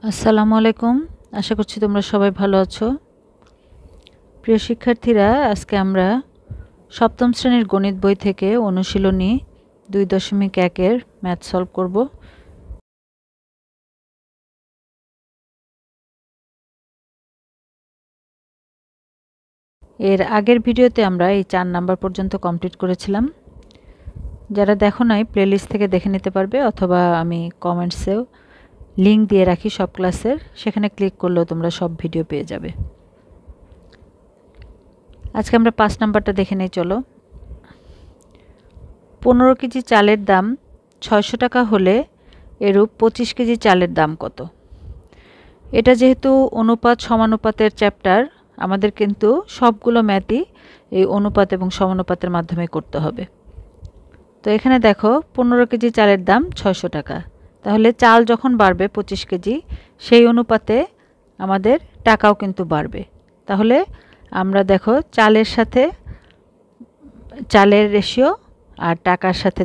আসসালামু আলাইকুম। আশা করছি তোমরা সবাই ভালো আছো। প্রিয় শিক্ষার্থীরা, আজকে আমরা সপ্তম শ্রেণীর গণিত বই থেকে অনুশীলনী 2.1 এর ম্যাথ সলভ করব। এর আগের ভিডিওতে আমরা এই 4 নাম্বার পর্যন্ত কমপ্লিট করেছিলাম। যারা দেখো নাই প্লেলিস্ট থেকে দেখে নিতে পারবে, অথবা আমি কমেন্টসেও লিংক দিয়ে রাখি সব ক্লাসের, সেখানে ক্লিক করলেও তোমরা সব ভিডিও পেয়ে যাবে। আজকে আমরা 5 নাম্বারটা দেখে নেই, চলো। 15 কেজি চালের দাম 600 টাকা হলে এরূপ 25 কেজি চালের দাম কত? এটা যেহেতু অনুপাত সমানুপাতের চ্যাপ্টার, আমাদের কিন্তু সবগুলো ম্যাথই এই অনুপাত এবং সমানুপাতের মাধ্যমে করতে হবে। তো এখানে দেখো 15 কেজি চালের দাম 600 টাকা, তাহলে চাল যখন বাড়বে 25 কেজি, সেই অনুপাতে আমাদের টাকাও কিন্তু বাড়বে। তাহলে আমরা দেখো চালের রেশিও আর টাকার সাথে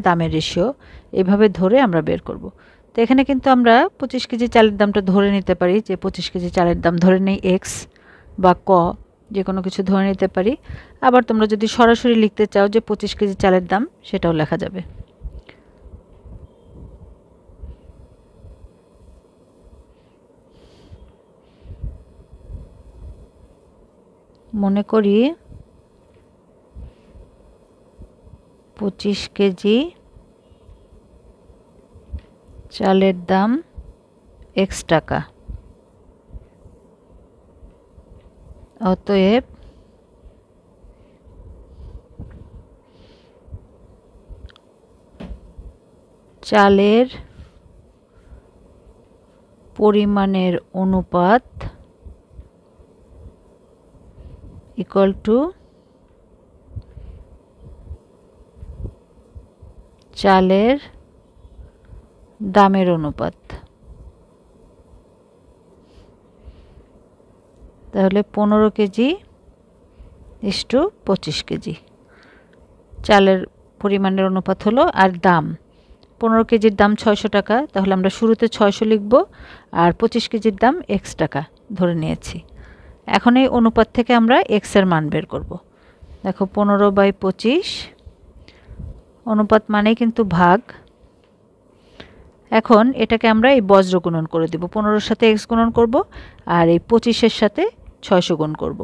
দামের রেশিও এভাবে ধরে আমরা বের করব। তো এখানে কিন্তু আমরা 25 কেজি চালের দামটা ধরে নিতে পারি, যে 25 কেজি চালের দাম ধরে নেই এক্স বা ক, যে কোনো কিছু ধরে নিতে পারি। আবার তোমরা যদি সরাসরি লিখতে চাও যে 25 কেজি চালের দাম, সেটাও লেখা যাবে। মনে করি 25 কেজি চালের দাম এক্স টাকা, অতএব চালের পরিমাণের অনুপাত ইকুয়াল টু চালের দামের অনুপাত। তাহলে 15 কেজি ইস্টু 25 কেজি চালের পরিমাণের অনুপাত হলো, আর দাম 15 কেজির দাম 600 টাকা, তাহলে আমরা শুরুতে 600 লিখব, আর 25 কেজির দাম এক্স টাকা ধরে নিয়েছি। এখন এই অনুপাত থেকে আমরা এক্স এর মান বের করব। দেখো 15/25, অনুপাত মানেই কিন্তু ভাগ। এখন এটাকে আমরা এই বজ্র গুণন করে দেব, 15-র সাথে এক্স গুণন করব, আর এই 25-এর সাথে 600 গুণ করব।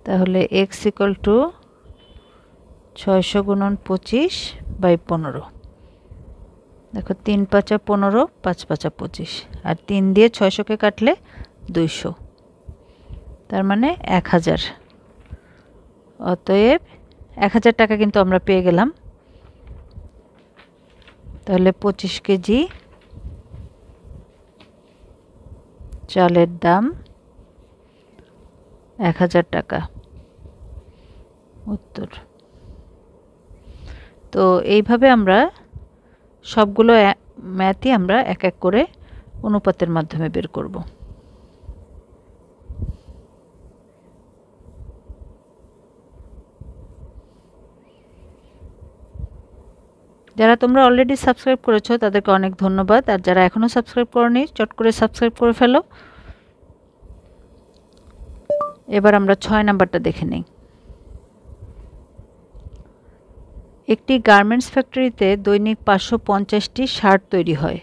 তাহলে এক্স ইকুয়াল টু 600 গুণন 25/15। দেখো 3×5 = 15, 5×5 = 25, আর 3 দিয়ে 600-কে কাটলে 200, তার মানে 1000। অতএব 1000 টাকা কিন্তু আমরা পেয়ে গেলাম। তাহলে 25 কেজি চালের দাম 1000 টাকা, উত্তর। তো এইভাবে আমরা সবগুলো ম্যাথই আমরা এক এক করে অনুপাতের মাধ্যমে বের করব। যারা তোমরা অলরেডি সাবস্ক্রাইব করেছো তাদেরকে অনেক ধন্যবাদ, আর যারা এখনও সাবস্ক্রাইব করোনি চট করে সাবস্ক্রাইব করে ফেলো। এবার আমরা 6 নাম্বারটা দেখে নিই। একটি গার্মেন্টস ফ্যাক্টরিতে দৈনিক 550টি শার্ট তৈরি হয়।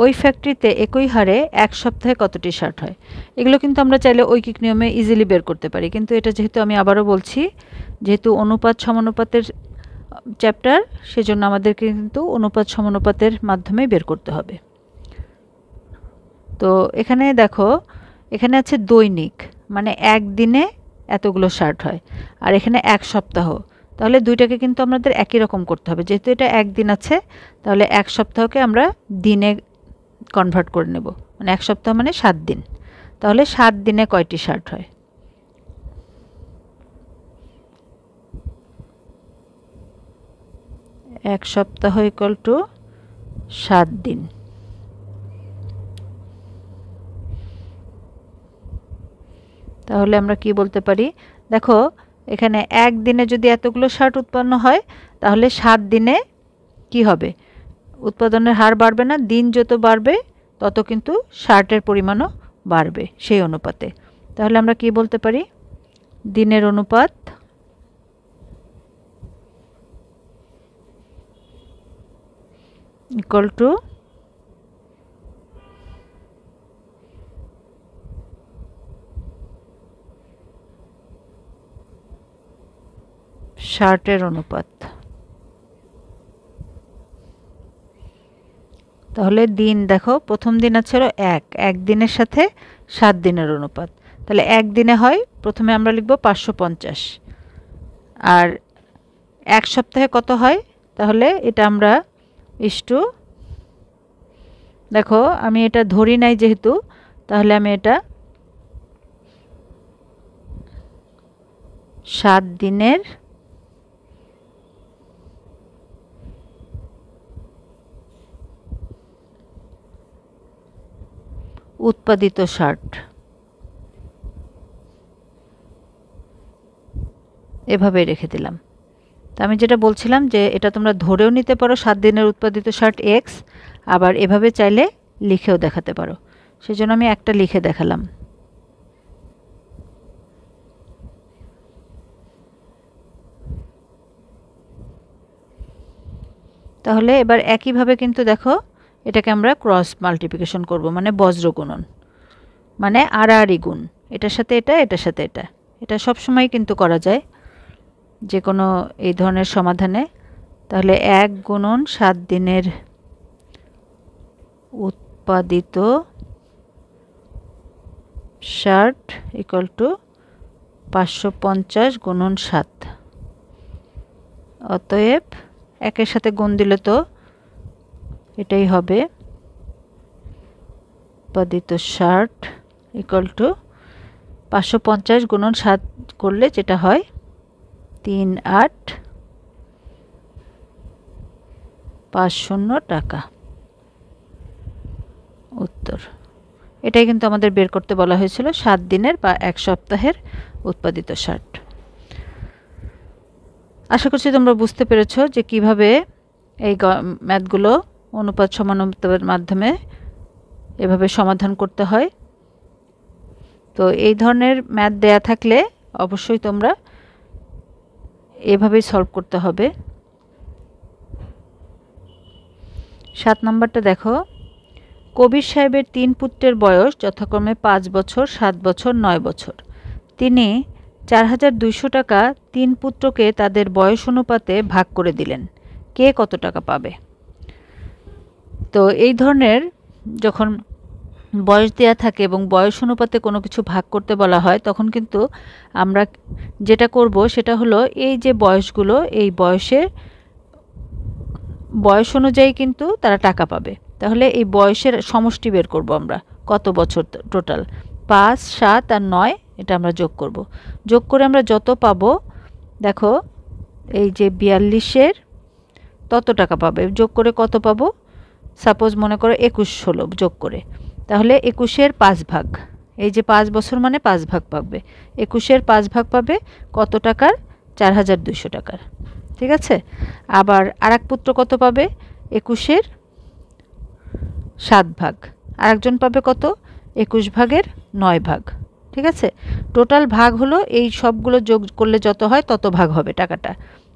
ওই ফ্যাক্টরিতে একই হারে এক সপ্তাহে কতটি শার্ট হয়? এগুলো কিন্তু আমরা চাইলে ঐকিক নিয়মে ইজিলি বের করতে পারি, কিন্তু এটা যেহেতু আমি আবারও বলছি, যেহেতু অনুপাত সমানুপাতের চ্যাপ্টার, সেজন্য আমাদেরকে কিন্তু অনুপাত সমানুপাতের মাধ্যমে বের করতে হবে। তো এখানে দেখো, এখানে আছে দৈনিক, মানে একদিনে এতগুলো শার্ট হয়, আর এখানে এক সপ্তাহ। তাহলে দুইটাকে কিন্তু আমাদের একই রকম করতে হবে, যেহেতু এটা একদিন আছে, তাহলে এক সপ্তাহকে আমরা দিনে কনভার্ট করে নেব, মানে এক সপ্তাহ মানে 7 দিন। তাহলে 7 দিনে কয়টি শার্ট হয়? এক সপ্তাহ ইকুয়াল টু 7 দিন। তাহলে আমরা কি বলতে পারি? দেখো এখানে একদিনে যদি এতগুলো শার্ট উৎপন্ন হয় তাহলে 7 দিনে কি হবে? উৎপাদনের হার বাড়বে না? দিন যত বাড়বে তত কিন্তু শার্টের পরিমাণও বাড়বে সেই অনুপাতে। তাহলে আমরা কি বলতে পারি? দিনের অনুপাত ইকুয়াল টু শার্টের অনুপাত। তাহলে দিন দেখো প্রথম দিন ছিল 1 দিনের সাথে 7 দিনের অনুপাত। তাহলে একদিনে হয় প্রথমে আমরা লিখব 550 আর এক সপ্তাহে কত হয়? তাহলে এটা আমরা ইস্টু দেখো আমি এটা ধরি নাই যেহেতু, তাহলে আমি এটা 7 দিনের উৎপাদিত শার্ট এভাবে রেখে দিলাম। তো আমি যেটা বলছিলাম যে এটা তোমরা ধরেও নিতে পারো 7 দিনের উৎপাদিত শার্ট এক্স, আবার এভাবে চাইলে লিখেও দেখাতে পারো। সেজন্য আমি একটা লিখে দেখালাম। তাহলে এবার একইভাবে কিন্তু দেখো এটাকে আমরা ক্রস মাল্টিপ্লিকেশন করব, মানে বজ্র গুণন, মানে আড়াআড়ি গুণ, এটার সাথে এটা, এটার সাথে এটা। এটা সব সময় কিন্তু করা যায় যে কোনো এই ধরনের সমাধানে। তাহলে 1 গুণন 7 দিনের উৎপাদিত শার্ট ইকুয়াল টু 550 গুণন 7। অতএব একের সাথে গুণ দিলে তো এটাই হবে উৎপাদিত শার্ট ইকুয়াল টু 550 গুণন 7 করলে যেটা হয় 3850 টাকা। উত্তর এটাই কিন্তু আমাদের বের করতে বলা হয়েছিল 7 দিনের বা 1 সপ্তাহের উৎপাদিত শার্ট। আশা করছি তোমরা বুঝতে পেরেছো যে কিভাবে এই ম্যাথগুলো অনুপাত সমানুপাতের মাধ্যমে এভাবে সমাধান করতে হয়। তো এই ধরনের ম্যাথ দেয়া থাকলে অবশ্যই তোমরা এভাবেই সলভ করতে হবে। 7 নম্বরটা দেখো, কবির সাহেবের 3 পুত্রের বয়স যথাক্রমে 5 বছর, 7 বছর, 9 বছর। তিনি 4200 টাকা 3 পুত্রকে তাদের বয়স অনুপাতে ভাগ করে দিলেন। কে কত টাকা পাবে? তো এই ধরনের যখন বয়স দেয়া থাকে এবং বয়স অনুপাতে কোনো কিছু ভাগ করতে বলা হয় তখন কিন্তু আমরা যেটা করব সেটা হলো এই যে বয়সগুলো, এই বয়স অনুযায়ী কিন্তু তারা টাকা পাবে। তাহলে এই বয়সের সমষ্টি বের করব আমরা, কত বছর টোটাল। 5, 7 আর 9 এটা আমরা যোগ করব। যোগ করে আমরা যত পাবো, দেখো এই যে 42-এর তত টাকা পাবে। যোগ করে কত পাবো? সাপোজ মনে করো 21 হলো যোগ করে, তাহলে 21-এর 5 ভাগ, এই যে 5 বছর মানে 5 ভাগ পাবে। 21-এর 5 ভাগ পাবে কত টাকার? 4200 টাকার। ঠিক আছে। আবার আরেক পুত্র কত পাবে? 21-এর 7 ভাগ। আরেকজন পাবে কত? 21 ভাগের 9 ভাগ। ঠিক আছে। টোটাল ভাগ হলো এই সবগুলো যোগ করলে যত হয় তত ভাগ হবে টাকাটা।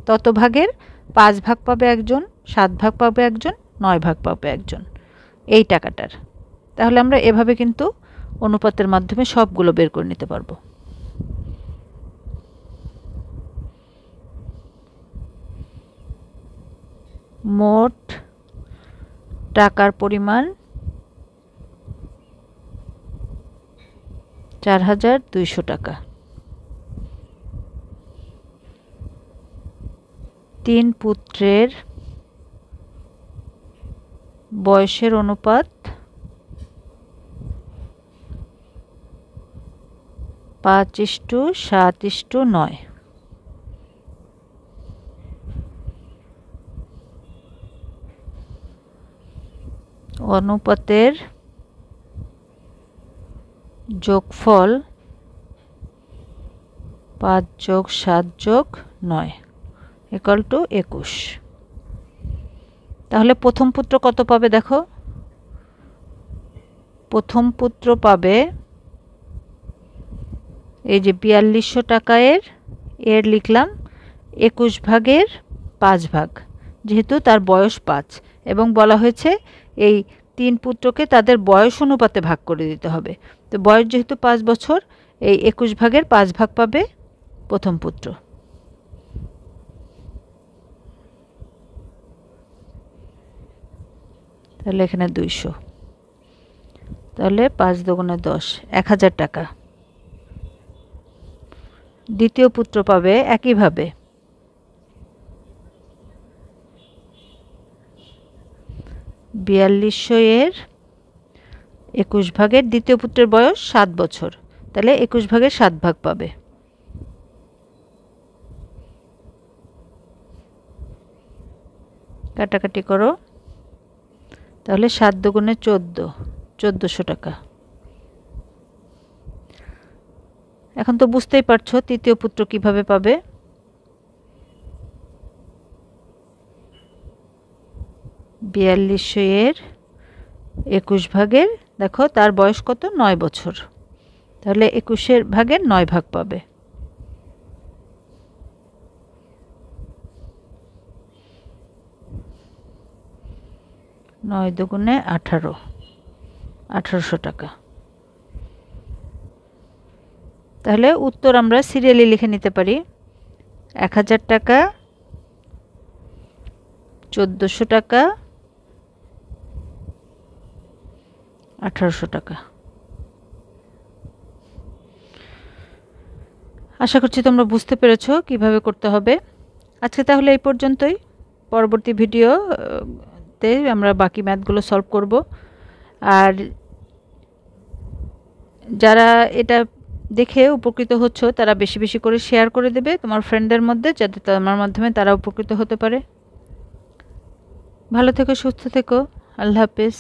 তত ভাগের 5 ভাগ পাবে একজন, 7 ভাগ পাবে একজন, 9 ভাগ পাবে একজন এই টাকাটার। তাহলে আমরা এভাবে কিন্তু অনুপাতের মাধ্যমে সবগুলো বের করে নিতে পারবো। মোট টাকার পরিমাণ 4200 টাকা। 3 পুত্রের বয়সের অনুপাত 5:7:9। অনুপাতের যোগফল 5 যোগ 7 যোগ 9 ইকুয়াল টু 21। তাহলে প্রথম পুত্র কত পাবে দেখো, প্রথম পুত্র পাবে এই যে 4200 টাকা এর লিখলাম 21 ভাগের 5 ভাগ, যেহেতু তার বয়স 5 এবং বলা হয়েছে এই 3 পুত্রকে তাদের বয়স অনুপাতে ভাগ করে দিতে হবে। তো বয়স যেহেতু 5 বছর, এই 21 ভাগের 5 ভাগ পাবে প্রথম পুত্র। তাহলে এখানে 200, তাহলে 5 দুগুণে 10, 1000 টাকা। দ্বিতীয় পুত্র পাবে একইভাবে 4200 এর 21 ভাগের, দ্বিতীয় পুত্রের বয়স 7 বছর, তাহলে 21 ভাগের 7 ভাগ পাবে। কাটাকাটি করো, তাহলে 7 দুগুণে 14, 1400 টাকা। এখন তো বুঝতেই পারছো তৃতীয় পুত্র কিভাবে পাবে। 4200 এর 21 ভাগের, দেখো তার বয়স কত, 9 বছর, তাহলে 21 ভাগের 9 ভাগ পাবে। নয় দুগুণে 18, 1800 টাকা। তাহলে উত্তর আমরা সিরিয়ালি লিখে নিতে পারি, 1000 টাকা, 1400 টাকা, 1800 টাকা। আশা করছি তোমরা বুঝতে পেরেছো কিভাবে করতে হবে। আজকে তাহলে এই পর্যন্তই, পরবর্তী ভিডিওতে আমরা বাকি ম্যাথগুলো সলভ করব। আর যারা এটা দেখে উপকৃত হচ্ছ তারা বেশি বেশি করে শেয়ার করে দেবে তোমার ফ্রেন্ডদের মধ্যে, যাতে তোমার মাধ্যমে তারা উপকৃত হতে পারে। ভালো থেকো, সুস্থ থেকো, আল্লাহ হাফেজ।